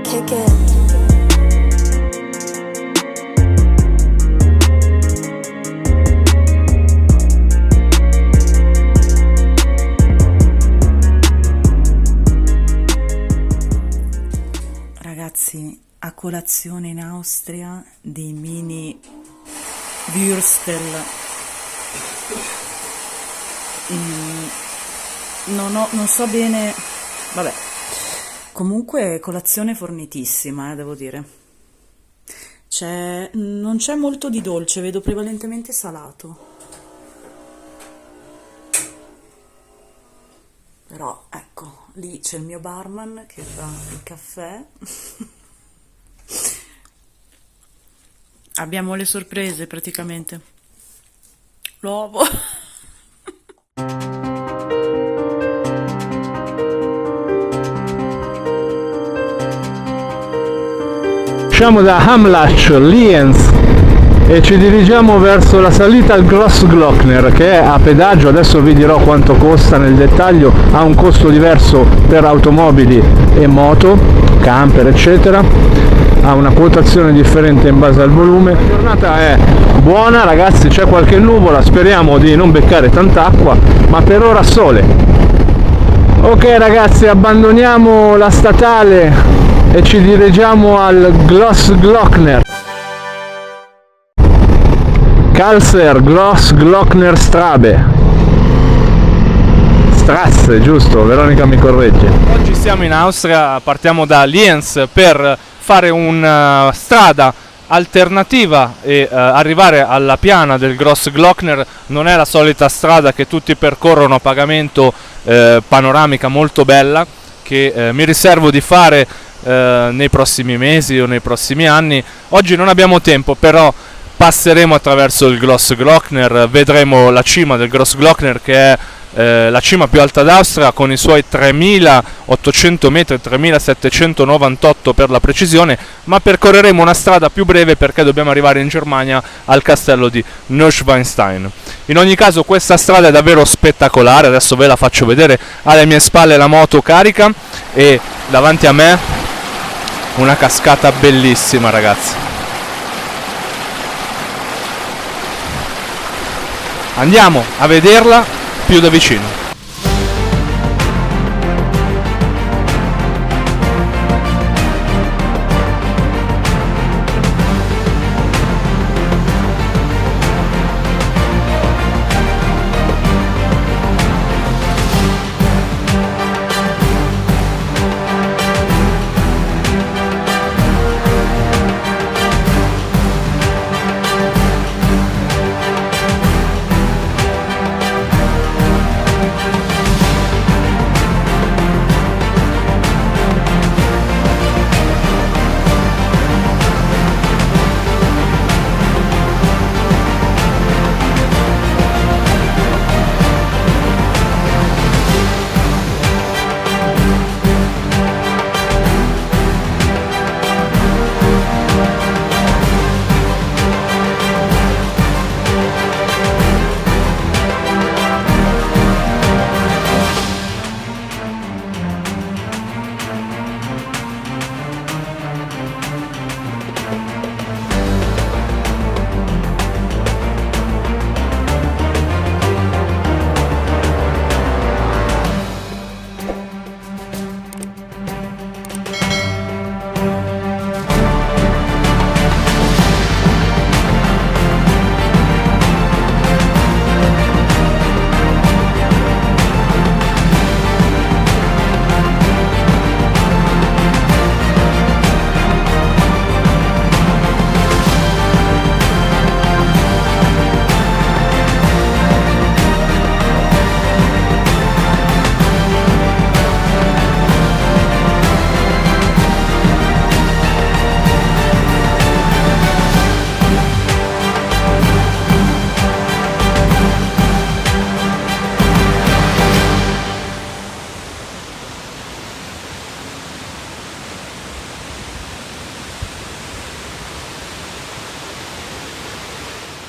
kick it. Ragazzi, a colazione in Austria dei mini Würstel. Non so bene, vabbè, comunque colazione fornitissima, devo dire. Non c'è molto di dolce, vedo prevalentemente salato. Però ecco, lì c'è il mio barman che fa il caffè. Abbiamo le sorprese praticamente. L'uovo. Usciamo da Hamlach, Lienz e ci dirigiamo verso la salita al Grossglockner, che è a pedaggio. Adesso vi dirò quanto costa nel dettaglio. Ha un costo diverso per automobili e moto, camper eccetera, ha una quotazione differente in base al volume. La giornata è buona ragazzi, c'è qualche nuvola, speriamo di non beccare tanta acqua, ma per ora sole. Ok ragazzi, abbandoniamo la statale e ci dirigiamo al Grossglockner. Kalser Grossglockner Strasse, giusto? Veronica mi corregge. Oggi siamo in Austria, partiamo da Lienz per fare una strada alternativa e arrivare alla piana del Grossglockner. Non è la solita strada che tutti percorrono a pagamento, panoramica molto bella, che mi riservo di fare nei prossimi mesi o nei prossimi anni. Oggi non abbiamo tempo, però passeremo attraverso il Grossglockner, vedremo la cima del Grossglockner, che è la cima più alta d'Austria, con i suoi 3.800 metri, 3.798 per la precisione, ma percorreremo una strada più breve perché dobbiamo arrivare in Germania al castello di Neuschwanstein. In ogni caso questa strada è davvero spettacolare, adesso ve la faccio vedere. Alle mie spalle la moto carica e davanti a me una cascata bellissima, ragazzi. Andiamo a vederla più da vicino.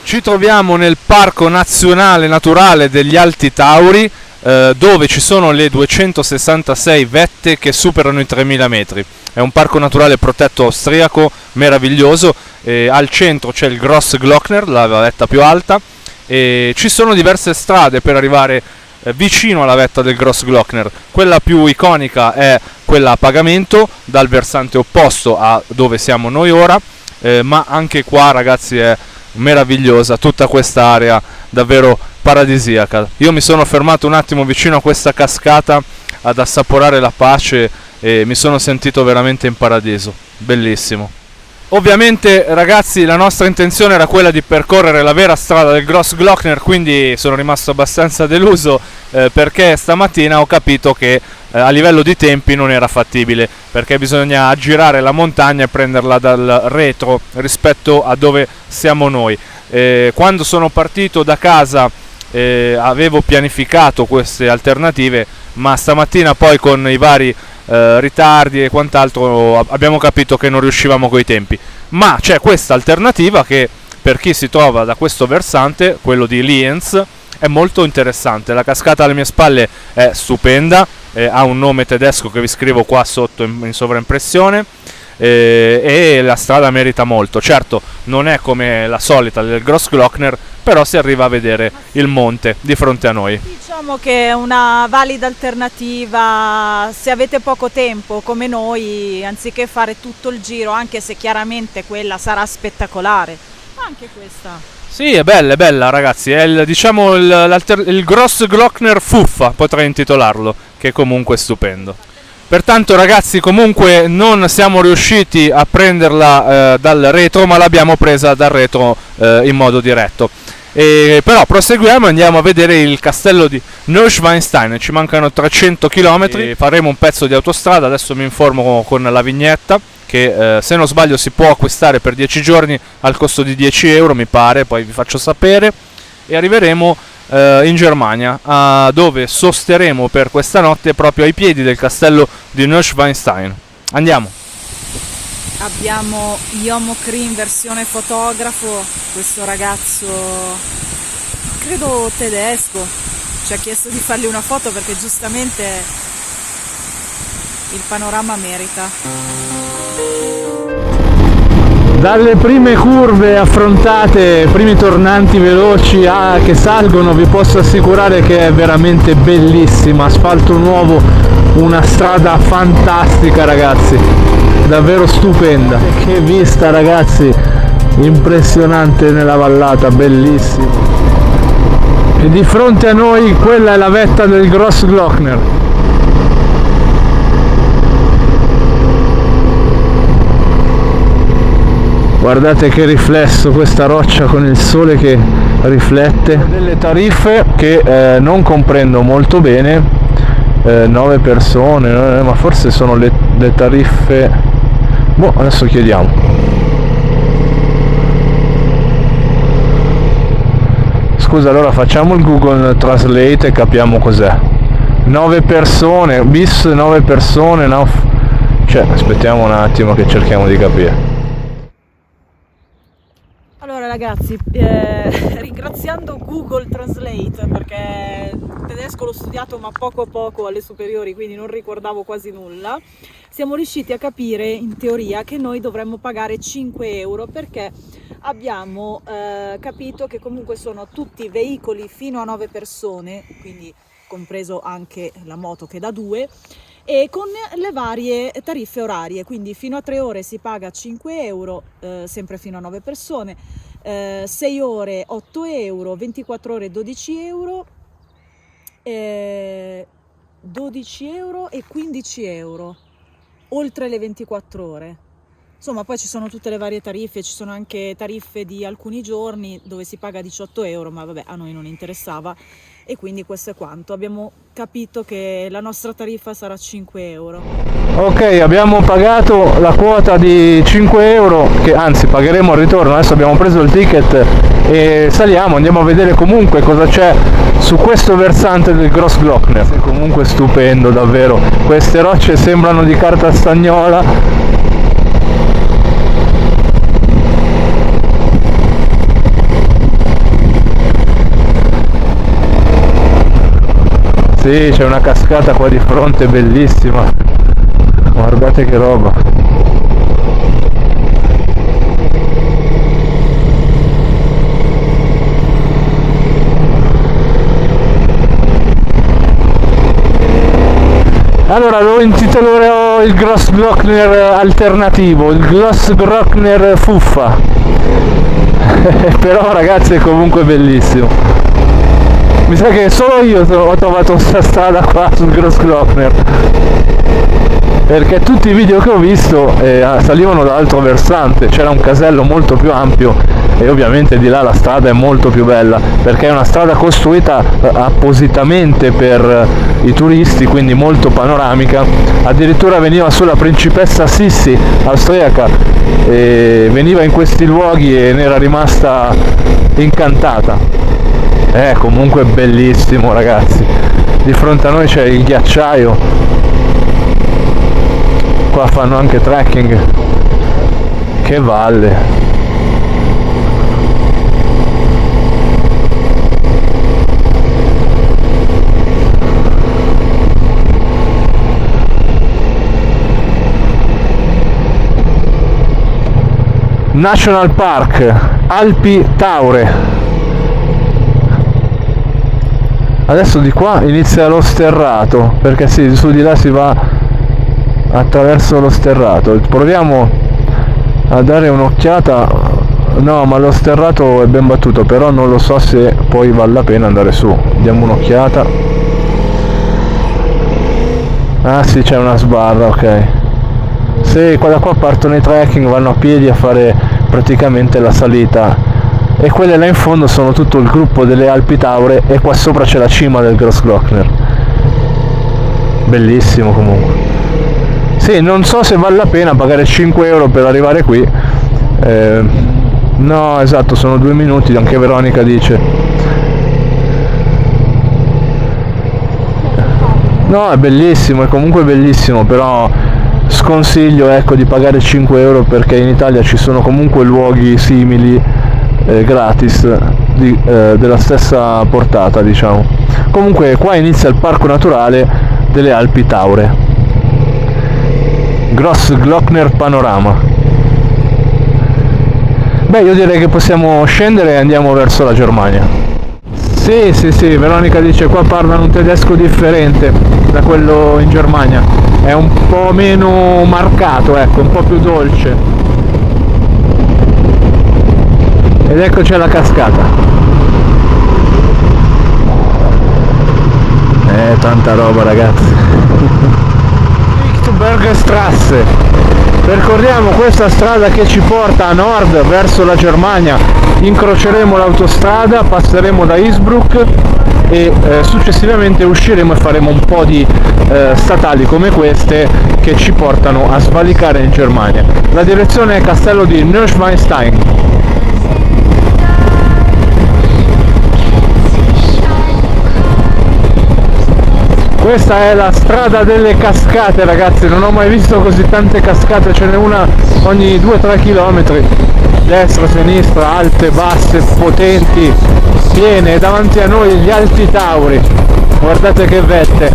Ci troviamo nel Parco Nazionale Naturale degli Alti Tauri, dove ci sono le 266 vette che superano i 3000 metri. È un parco naturale protetto austriaco meraviglioso, al centro c'è il Grossglockner, la vetta più alta, e ci sono diverse strade per arrivare vicino alla vetta del Grossglockner. Quella più iconica è quella a pagamento dal versante opposto a dove siamo noi ora, ma anche qua ragazzi è meravigliosa tutta questa area, davvero paradisiaca. Io mi sono fermato un attimo vicino a questa cascata ad assaporare la pace e mi sono sentito veramente in paradiso, bellissimo. Ovviamente ragazzi la nostra intenzione era quella di percorrere la vera strada del Grossglockner, quindi sono rimasto abbastanza deluso perché stamattina ho capito che a livello di tempi non era fattibile, perché bisogna aggirare la montagna e prenderla dal retro rispetto a dove siamo noi. Quando sono partito da casa avevo pianificato queste alternative, ma stamattina poi con i vari ritardi e quant'altro abbiamo capito che non riuscivamo coi tempi. Ma c'è questa alternativa che per chi si trova da questo versante, quello di Lienz, è molto interessante. La cascata alle mie spalle è stupenda, ha un nome tedesco che vi scrivo qua sotto in sovraimpressione, e la strada merita molto. Certo non è come la solita del Grossglockner, però si arriva a vedere il monte di fronte a noi. Diciamo che è una valida alternativa se avete poco tempo come noi, anziché fare tutto il giro, anche se chiaramente quella sarà spettacolare, ma anche questa. Sì, è bella ragazzi, è il Grossglockner fuffa, potrei intitolarlo, che comunque è stupendo. Pertanto ragazzi comunque non siamo riusciti a prenderla dal retro, ma l'abbiamo presa dal retro in modo diretto. Però proseguiamo e andiamo a vedere il castello di Neuschwanstein. Ci mancano 300 km, faremo un pezzo di autostrada. Adesso mi informo con la vignetta che se non sbaglio si può acquistare per 10 giorni al costo di 10 euro mi pare, poi vi faccio sapere, e arriveremo in Germania, dove sosteremo per questa notte proprio ai piedi del castello di Neuschwanstein. Andiamo. Abbiamo Jomo Krim versione fotografo, questo ragazzo credo tedesco ci ha chiesto di fargli una foto perché giustamente il panorama merita. Dalle prime curve affrontate, primi tornanti veloci che salgono, vi posso assicurare che è veramente bellissima, asfalto nuovo, una strada fantastica ragazzi, davvero stupenda. Che vista ragazzi, impressionante nella vallata, bellissimo. E di fronte a noi quella è la vetta del Grossglockner. Guardate che riflesso questa roccia con il sole che riflette. Delle tariffe che non comprendo molto bene, 9 persone, ma forse sono le tariffe. Boh, adesso chiediamo. Scusa, allora facciamo il Google Translate e capiamo cos'è. 9 persone, bis 9 persone, no? Cioè, aspettiamo un attimo che cerchiamo di capire. Allora ragazzi, ringraziando Google Translate, perché il tedesco l'ho studiato ma poco alle superiori, quindi non ricordavo quasi nulla, siamo riusciti a capire in teoria che noi dovremmo pagare 5 euro perché abbiamo capito che comunque sono tutti veicoli fino a 9 persone, quindi compreso anche la moto che da 2, e con le varie tariffe orarie, quindi fino a 3 ore si paga 5 euro, sempre fino a 9 persone, 6 ore 8 euro, 24 ore 12 euro, 12 euro e 15 euro, oltre le 24 ore. Insomma, poi ci sono tutte le varie tariffe, ci sono anche tariffe di alcuni giorni dove si paga 18 euro, ma vabbè, a noi non interessava. E quindi questo è quanto. Abbiamo capito che la nostra tariffa sarà 5 euro. Ok, abbiamo pagato la quota di 5 euro, che anzi pagheremo al ritorno. Adesso abbiamo preso il ticket e saliamo, andiamo a vedere comunque cosa c'è su questo versante del Grossglockner. È comunque stupendo, davvero. Queste rocce sembrano di carta stagnola. Sì, c'è una cascata qua di fronte bellissima, guardate che roba. Allora lo intitolerò il Grossglockner alternativo, il Grossglockner fuffa. Però ragazzi è comunque bellissimo. Mi sa che solo io ho trovato questa strada qua sul Grossglockner, perché tutti i video che ho visto salivano dall'altro versante, c'era un casello molto più ampio e ovviamente di là la strada è molto più bella, perché è una strada costruita appositamente per i turisti, quindi molto panoramica. Addirittura veniva sulla principessa Sissi austriaca e veniva in questi luoghi e ne era rimasta incantata. Comunque bellissimo ragazzi, di fronte a noi c'è il ghiacciaio, qua fanno anche trekking, che valle. National Park, Alpi Taure. Adesso di qua inizia lo sterrato, perché sì, su di là si va attraverso lo sterrato. Proviamo a dare un'occhiata. No, ma lo sterrato è ben battuto, però non lo so se poi vale la pena andare su. Diamo un'occhiata. Ah sì, c'è una sbarra, ok. Sì, da qua partono i trekking, vanno a piedi a fare praticamente la salita. E quelle là in fondo sono tutto il gruppo delle Alpi Taure e qua sopra c'è la cima del Grossglockner. Bellissimo comunque. Sì, non so se vale la pena pagare 5 euro per arrivare qui. No, esatto, sono 2 minuti, anche Veronica dice. No, è bellissimo, è comunque bellissimo, però sconsiglio ecco di pagare 5 euro, perché in Italia ci sono comunque luoghi simili gratis della stessa portata, diciamo. Comunque qua inizia il parco naturale delle Alpi Taure, Grossglockner Panorama. Beh, io direi che possiamo scendere e andiamo verso la Germania. Sì, Veronica dice qua parlano un tedesco differente da quello in Germania, è un po' meno marcato, ecco, un po' più dolce. Ed ecco c'è la cascata. Tanta roba ragazzi. Lichtenbergerstrasse. Percorriamo questa strada che ci porta a nord verso la Germania, incroceremo l'autostrada, passeremo da Innsbruck e successivamente usciremo e faremo un po' di statali come queste che ci portano a svalicare in Germania. La direzione è Castello di Neuschwanstein. Questa è la strada delle cascate ragazzi, non ho mai visto così tante cascate, ce n'è una ogni 2-3 km, destra, sinistra, alte, basse, potenti, piene, e davanti a noi gli Alpi Tauri, guardate che vette,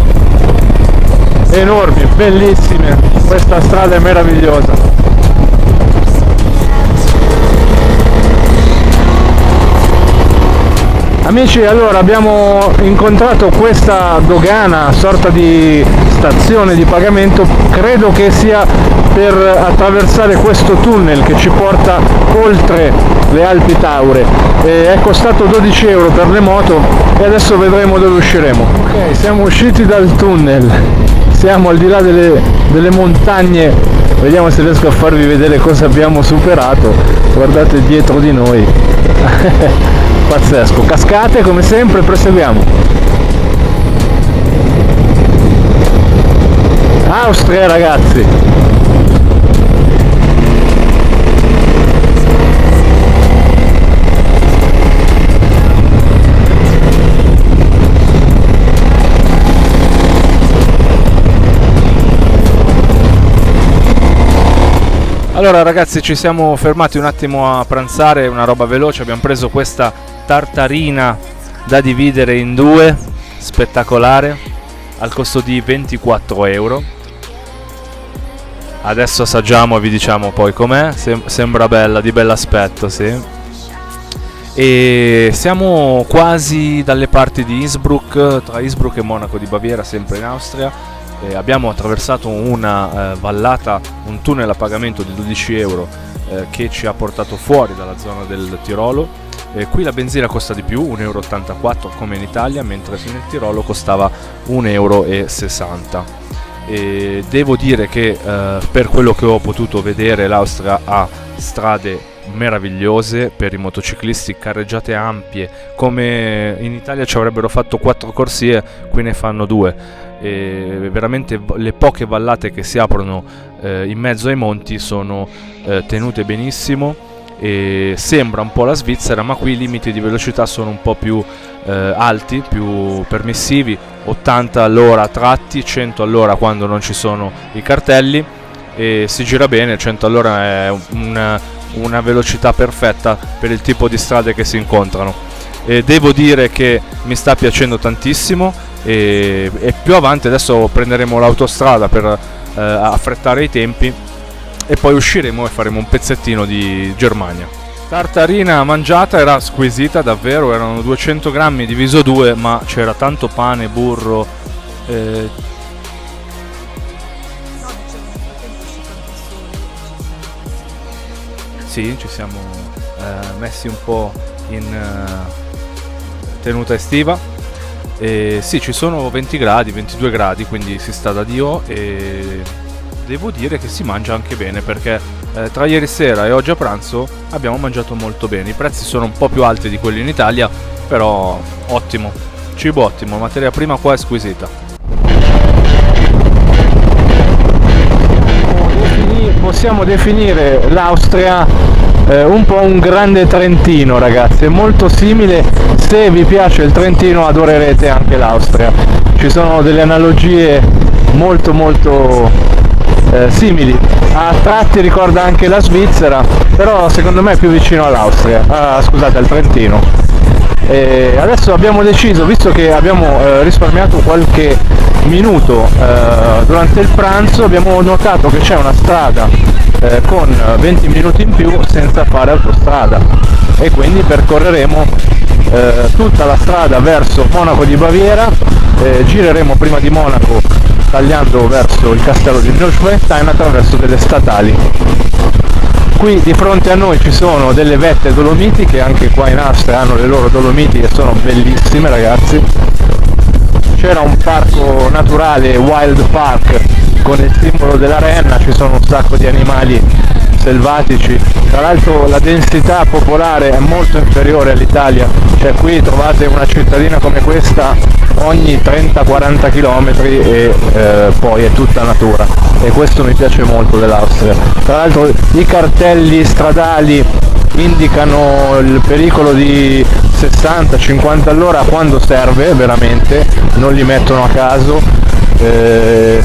enormi, bellissime, questa strada è meravigliosa. Amici, allora abbiamo incontrato questa dogana, sorta di stazione di pagamento, credo che sia per attraversare questo tunnel che ci porta oltre le Alpi Taure. È costato 12 euro per le moto e adesso vedremo dove usciremo. Ok, siamo usciti dal tunnel, siamo al di là delle montagne, vediamo se riesco a farvi vedere cosa abbiamo superato. Guardate dietro di noi. Pazzesco, cascate come sempre, proseguiamo. Austria ragazzi. Allora ragazzi, ci siamo fermati un attimo a pranzare, una roba veloce, abbiamo preso questa tartarina da dividere in due, spettacolare. al costo di 24 euro. Adesso assaggiamo e vi diciamo poi com'è. Sembra bella, di bell'aspetto, sì. E siamo quasi dalle parti di Innsbruck, tra Innsbruck e Monaco di Baviera, sempre in Austria. Abbiamo attraversato una vallata, un tunnel a pagamento di 12 euro che ci ha portato fuori dalla zona del Tirolo. Qui la benzina costa di più, 1,84 euro come in Italia, mentre nel Tirolo costava 1,60 euro. E devo dire che per quello che ho potuto vedere l'Austria ha strade meravigliose per i motociclisti, carreggiate ampie, come in Italia ci avrebbero fatto 4 corsie, qui ne fanno 2, e veramente le poche vallate che si aprono in mezzo ai monti sono tenute benissimo. E sembra un po' la Svizzera, ma qui i limiti di velocità sono un po' più alti, più permissivi, 80 all'ora a tratti, 100 all'ora quando non ci sono i cartelli, e si gira bene. 100 all'ora è una velocità perfetta per il tipo di strade che si incontrano, e devo dire che mi sta piacendo tantissimo, e più avanti adesso prenderemo l'autostrada per affrettare i tempi e poi usciremo e faremo un pezzettino di Germania. Tartarina mangiata, era squisita davvero, erano 200 grammi diviso 2, ma c'era tanto pane, burro, sì, ci siamo messi un po' in tenuta estiva, e sì, ci sono 20 gradi, 22 gradi, quindi si sta da Dio, e devo dire che si mangia anche bene, perché tra ieri sera e oggi a pranzo abbiamo mangiato molto bene. I prezzi sono un po' più alti di quelli in Italia, però ottimo, cibo ottimo, materia prima qua è squisita. Possiamo definire l'Austria un po' un grande Trentino, ragazzi, è molto simile. Se vi piace il Trentino adorerete anche l'Austria, ci sono delle analogie molto simili, a tratti ricorda anche la Svizzera, però secondo me è più vicino all'Austria, scusate, al Trentino. E adesso abbiamo deciso, visto che abbiamo risparmiato qualche minuto durante il pranzo, abbiamo notato che c'è una strada con 20 minuti in più senza fare autostrada, e quindi percorreremo tutta la strada verso Monaco di Baviera, gireremo prima di Monaco tagliando verso il castello di Neuschwanstein attraverso delle statali. Qui di fronte a noi ci sono delle vette dolomitiche, anche qua in Austria hanno le loro dolomiti e sono bellissime, ragazzi. C'era un parco naturale, Wild Park, con il simbolo della renna, ci sono un sacco di animali selvatici, tra l'altro la densità popolare è molto inferiore all'Italia, cioè qui trovate una cittadina come questa ogni 30-40 km e poi è tutta natura, e questo mi piace molto dell'Austria. Tra l'altro i cartelli stradali indicano il pericolo di 60-50 all'ora quando serve veramente, non li mettono a caso,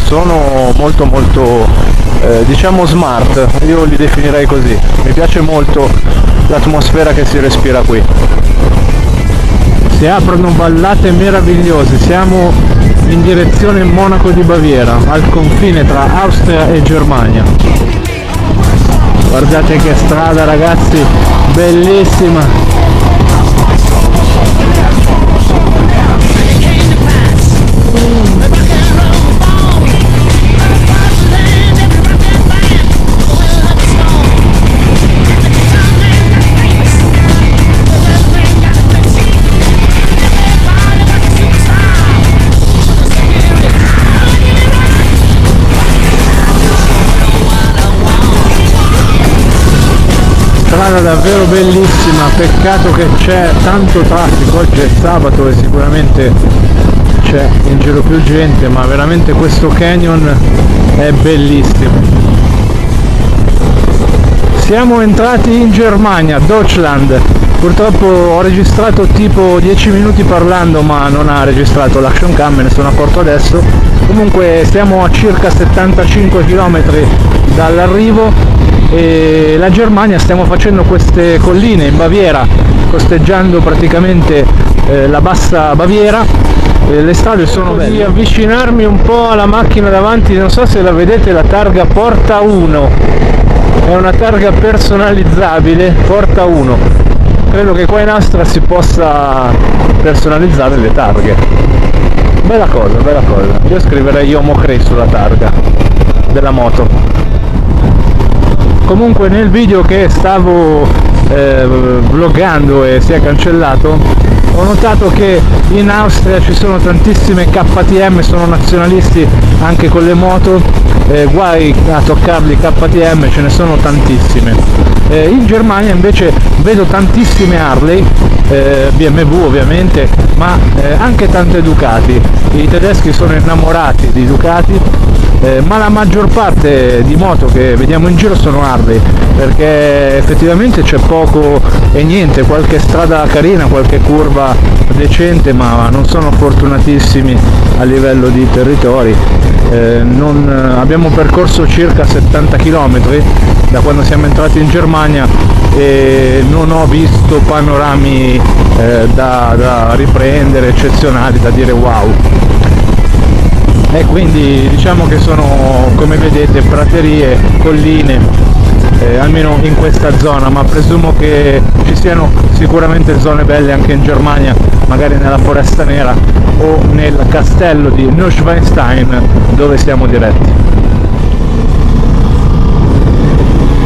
sono molto diciamo smart, io li definirei così. Mi piace molto l'atmosfera che si respira qui. Si aprono vallate meravigliose, siamo in direzione Monaco di Baviera, al confine tra Austria e Germania. Guardate che strada, ragazzi, bellissima. Strada davvero bellissima, peccato che c'è tanto traffico, oggi è sabato e sicuramente c'è in giro più gente, ma veramente questo canyon è bellissimo. Siamo entrati in Germania, Deutschland. Purtroppo ho registrato tipo 10 minuti parlando, ma non ha registrato l'action cam, me ne sono accorto adesso. Comunque siamo a circa 75 km dall'arrivo, e la Germania, stiamo facendo queste colline in Baviera, costeggiando praticamente la bassa Baviera, le strade sono belle. Di avvicinarmi un po' alla macchina davanti, non so se la vedete, la targa Porta 1, è una targa personalizzabile, Porta 1. Credo che qua in Austria si possa personalizzare le targhe. Bella cosa, bella cosa. Io scriverei Yomocray sulla targa della moto. Comunque nel video che stavo vloggando e si è cancellato, ho notato che in Austria ci sono tantissime KTM, sono nazionalisti anche con le moto, guai a toccarli KTM, ce ne sono tantissime. In Germania invece vedo tantissime Harley, BMW ovviamente, ma anche tante Ducati. I tedeschi sono innamorati di Ducati, ma la maggior parte di moto che vediamo in giro sono Harley, perché effettivamente c'è poco e niente, qualche strada carina, qualche curva decente, ma non sono fortunatissimi a livello di territori. Abbiamo percorso circa 70 km da quando siamo entrati in Germania e non ho visto panorami da riprendere, eccezionali, da dire wow. E quindi diciamo che sono, come vedete, praterie, colline, almeno in questa zona, ma presumo che ci siano sicuramente zone belle anche in Germania, magari nella Foresta Nera o nel castello di Neuschwanstein dove siamo diretti.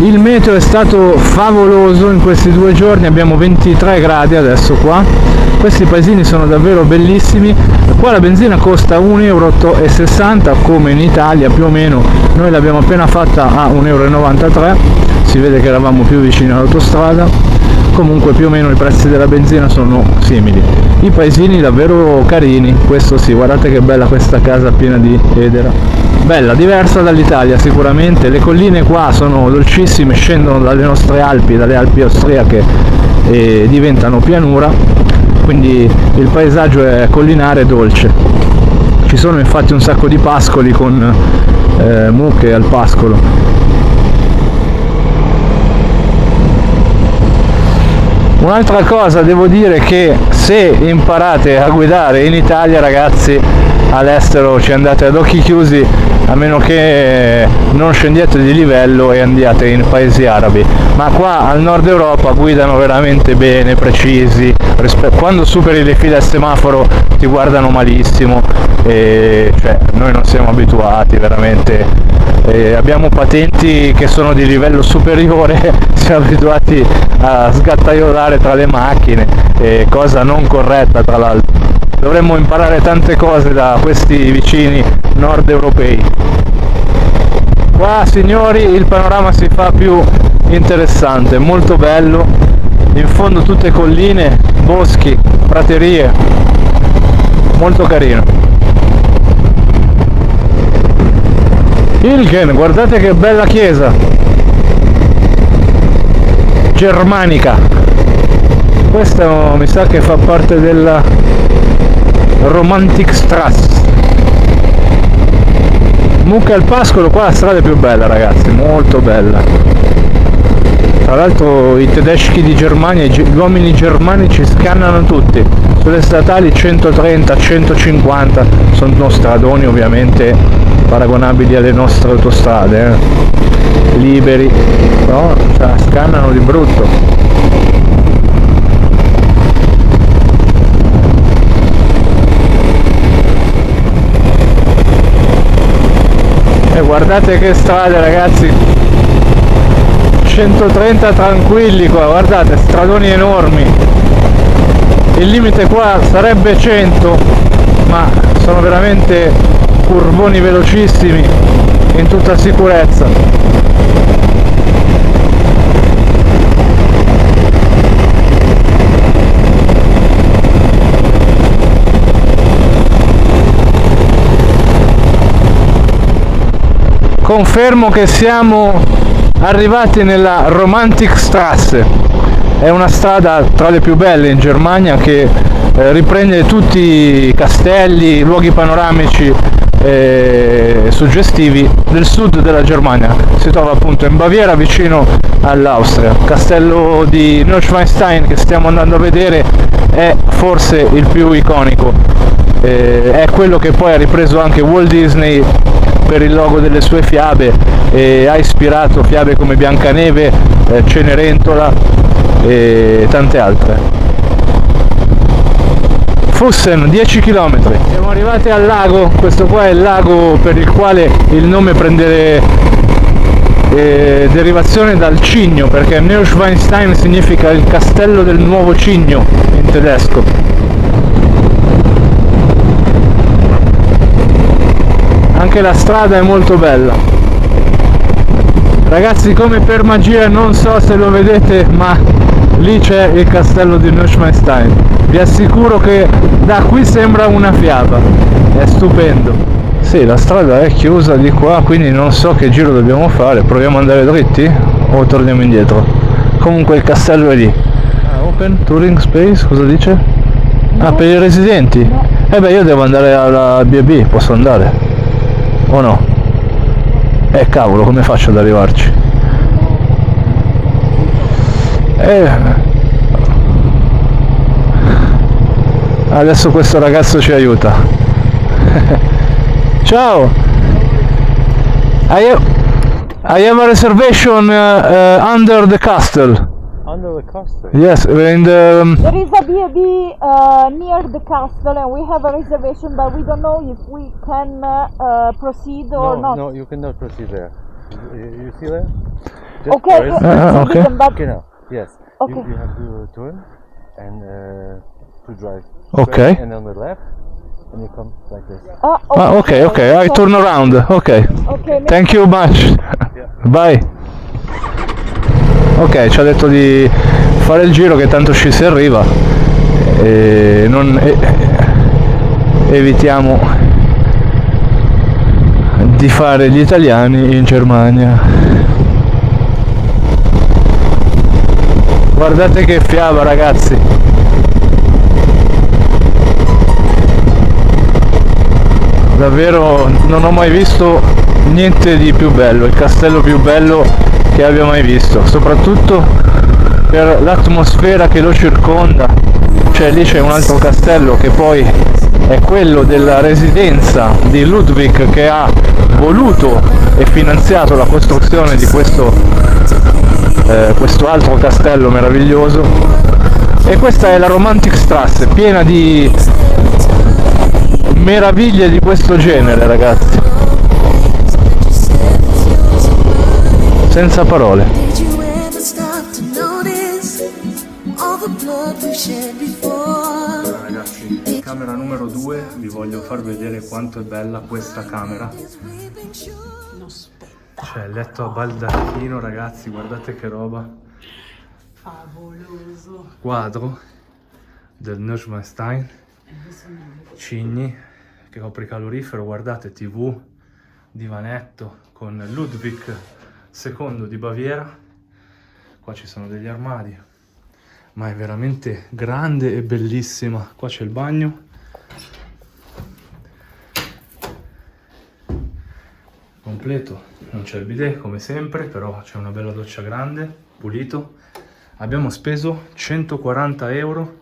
Il meteo è stato favoloso in questi 2 giorni, abbiamo 23 gradi adesso qua. Questi paesini sono davvero bellissimi. Qua la benzina costa 1,60 € come in Italia più o meno, noi l'abbiamo appena fatta a 1,93 €, si vede che eravamo più vicini all'autostrada. Comunque più o meno i prezzi della benzina sono simili. I paesini davvero carini, questo sì, guardate che bella questa casa piena di edera. Bella, diversa dall'Italia sicuramente, le colline qua sono dolcissime, scendono dalle nostre Alpi, dalle Alpi austriache e diventano pianura, quindi il paesaggio è collinare e dolce. Ci sono infatti un sacco di pascoli con mucche al pascolo. Un'altra cosa, devo dire che se imparate a guidare in Italia, ragazzi, all'estero ci andate ad occhi chiusi, a meno che non scendiate di livello e andiate in paesi arabi, ma qua al nord Europa guidano veramente bene, precisi, quando superi le file al semaforo ti guardano malissimo, e cioè noi non siamo abituati veramente. Abbiamo patenti che sono di livello superiore, siamo abituati a sgattaiolare tra le macchine, cosa non corretta tra l'altro. Dovremmo imparare tante cose da questi vicini nord europei. Qua, signori, il panorama si fa più interessante, molto bello, in fondo tutte colline, boschi, praterie, molto carino. Hilgen, guardate che bella chiesa germanica, questa mi sa che fa parte della Romantikstraße. Mucca al pascolo, qua la strada è più bella, ragazzi, molto bella. Tra l'altro i tedeschi di Germania, gli uomini germanici scannano tutti, sulle statali 130, 150, sono stradoni ovviamente paragonabili alle nostre autostrade, liberi, però scannano di brutto. E guardate che strade, ragazzi, 130 tranquilli qua, guardate, stradoni enormi. Il limite qua sarebbe 100, ma sono veramente curvoni velocissimi in tutta sicurezza. Confermo che siamo arrivati nella Romantikstraße, è una strada tra le più belle in Germania che riprende tutti i castelli, i luoghi panoramici suggestivi del sud della Germania. Si trova appunto in Baviera, vicino all'Austria. Castello di Neuschwanstein che stiamo andando a vedere è forse il più iconico è quello che poi ha ripreso anche Walt Disney per il logo delle sue fiabe e ha ispirato fiabe come Biancaneve, Cenerentola e tante altre. Fussen, 10 km. Siamo arrivati al lago, questo qua è il lago per il quale il nome prende derivazione dal cigno, perché Neuschwanstein significa il castello del nuovo cigno in tedesco. Anche la strada è molto bella. Ragazzi, come per magia, non so se lo vedete, ma lì c'è il castello di Neuschwanstein. Vi assicuro che da qui sembra una fiaba, è stupendo. Sì, la strada è chiusa di qua, quindi non so che giro dobbiamo fare. Proviamo ad andare dritti o torniamo indietro? Comunque il castello è lì. Open touring space, cosa dice? Ah, per i residenti? Beh, io devo andare alla B&B, posso andare? O no? Cavolo, come faccio ad arrivarci? Adesso questo ragazzo ci aiuta. Ciao! I have a reservation under the castle. Under the castle? Yes, in the... There is a B&B near the castle and we have a reservation, but we don't know if we can proceed or not. No, you cannot proceed there. You see there? Okay, first- okay. Okay, now, yes. Okay. You have to turn and to drive Okay. straight and on the left, and you come like this. okay, I turn around. Okay. Okay, Thank you much. Bye. Ok, ci ha detto di fare il giro che tanto ci si arriva e non evitiamo di fare gli italiani in Germania. Guardate che fiaba, ragazzi. Davvero non ho mai visto niente di più bello, il castello più bello che abbia mai visto, soprattutto per l'atmosfera che lo circonda. Cioè lì c'è un altro castello che poi è quello della residenza di Ludwig, che ha voluto e finanziato la costruzione di questo altro castello meraviglioso. E questa è la Romantikstraße, piena di meraviglie di questo genere, ragazzi. Senza parole. Allora, ragazzi, camera numero 2, vi voglio far vedere quanto è bella questa camera. C'è il letto a baldacchino, ragazzi, guardate che roba. Favoloso. Quadro del Neuschwanstein, cigni, che copre calorifero, guardate, TV, divanetto con Ludwig II di Baviera. Qua ci sono degli armadi, ma è veramente grande e bellissima. Qua c'è il bagno, completo, non c'è il bidet come sempre, però c'è una bella doccia grande, pulito. Abbiamo speso 140 euro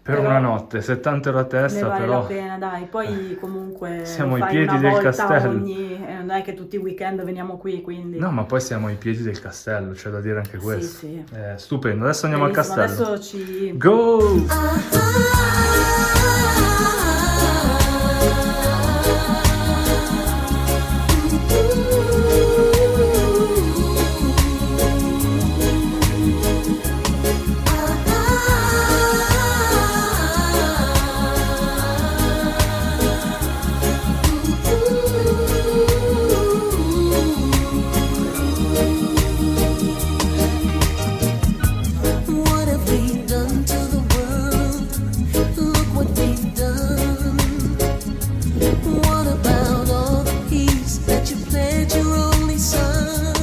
per Però una notte, 70 euro a Ne testa, vale però la pena, dai. Poi comunque siamo ai fai piedi una del volta castello. non è che tutti i weekend veniamo qui, quindi... no, ma poi siamo ai piedi del castello, c'è da dire anche questo. sì. È stupendo. Adesso andiamo al Bellissimo, castello. adesso ci... Go! What have we done to the world? Look what we've done. What about all the peace that you pledged your only son?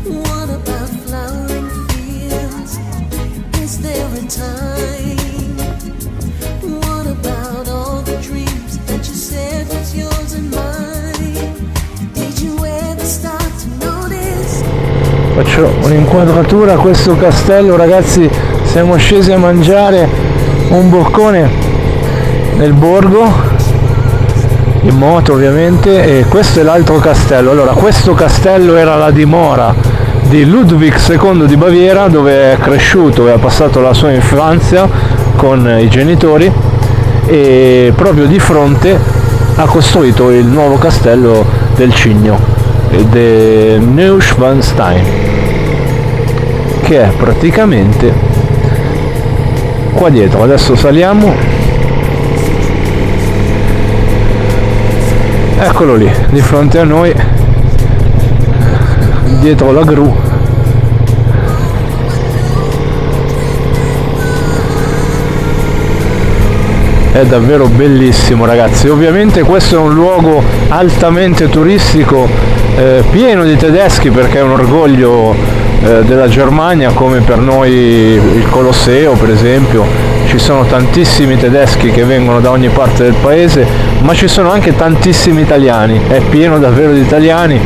What about flowering fields? Is there a time? What about all the dreams that you said was yours and mine? Did you ever stop to notice? Faccio un'inquadratura a questo castello, ragazzi. Siamo scesi a mangiare un boccone nel borgo, in moto ovviamente, e questo è l'altro castello. Allora, questo castello era la dimora di Ludwig II di Baviera, dove è cresciuto e ha passato la sua infanzia con i genitori, e proprio di fronte ha costruito il nuovo castello del Cigno, del Neuschwanstein, che è praticamente qua dietro. Adesso saliamo, eccolo lì di fronte a noi, dietro la gru. È davvero bellissimo, ragazzi. Ovviamente questo è un luogo altamente turistico, pieno di tedeschi, perché è un orgoglio della Germania, come per noi il Colosseo per esempio. Ci sono tantissimi tedeschi che vengono da ogni parte del paese, ma ci sono anche tantissimi italiani, è pieno davvero di italiani,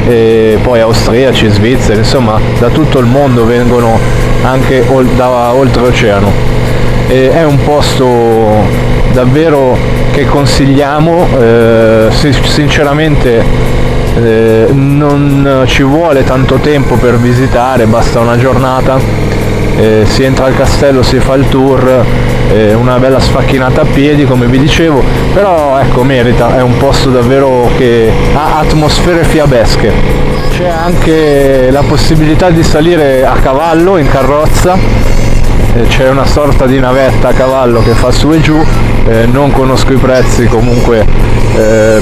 e poi austriaci, svizzeri, insomma da tutto il mondo vengono anche da oltreoceano. È un posto davvero che consigliamo, sinceramente non ci vuole tanto tempo per visitare, basta una giornata, si entra al castello, si fa il tour, una bella sfacchinata a piedi come vi dicevo, però ecco, merita, è un posto davvero che ha atmosfere fiabesche. C'è anche la possibilità di salire a cavallo, in carrozza, c'è una sorta di navetta a cavallo che fa su e giù, non conosco i prezzi, comunque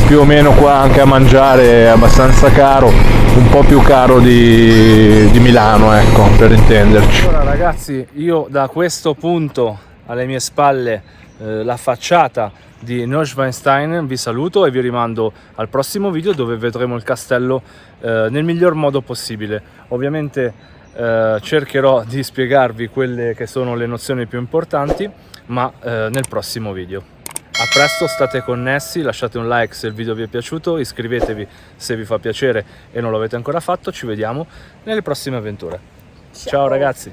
più o meno qua anche a mangiare è abbastanza caro, un po' più caro di Milano, ecco, per intenderci. Allora ragazzi, io da questo punto alle mie spalle la facciata di Neuschwanstein vi saluto e vi rimando al prossimo video, dove vedremo il castello nel miglior modo possibile. Ovviamente cercherò di spiegarvi quelle che sono le nozioni più importanti, ma nel prossimo video. A presto, state connessi, lasciate un like se il video vi è piaciuto, iscrivetevi se vi fa piacere e non l'avete ancora fatto. Ci vediamo nelle prossime avventure. Ciao ragazzi!